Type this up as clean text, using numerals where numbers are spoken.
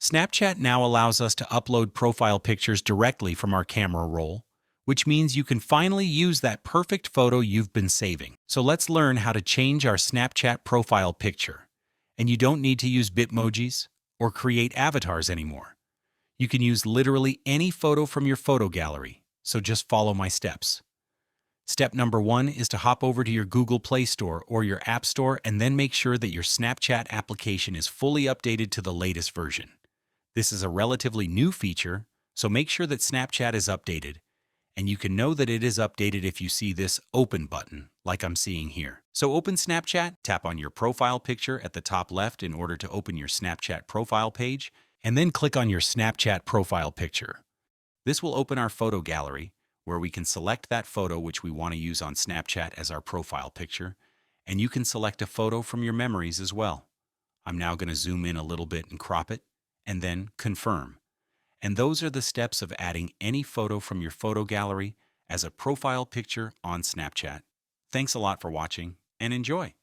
Snapchat now allows us to upload profile pictures directly from our camera roll, which means you can finally use that perfect photo you've been saving. So let's learn how to change our Snapchat profile picture. And you don't need to use Bitmojis or create avatars anymore. You can use literally any photo from your photo gallery, so just follow my steps. Step number 1 is to hop over to your Google Play Store or your App Store and then make sure that your Snapchat application is fully updated to the latest version. This is a relatively new feature, so make sure that Snapchat is updated, and you can know that it is updated if you see this Open button, like I'm seeing here. So open Snapchat, tap on your profile picture at the top left in order to open your Snapchat profile page, and then click on your Snapchat profile picture. This will open our photo gallery, where we can select that photo which we want to use on Snapchat as our profile picture, and you can select a photo from your memories as well. I'm now going to zoom in a little bit and crop it, and then confirm. And those are the steps of adding any photo from your photo gallery as a profile picture on Snapchat. Thanks a lot for watching, and enjoy!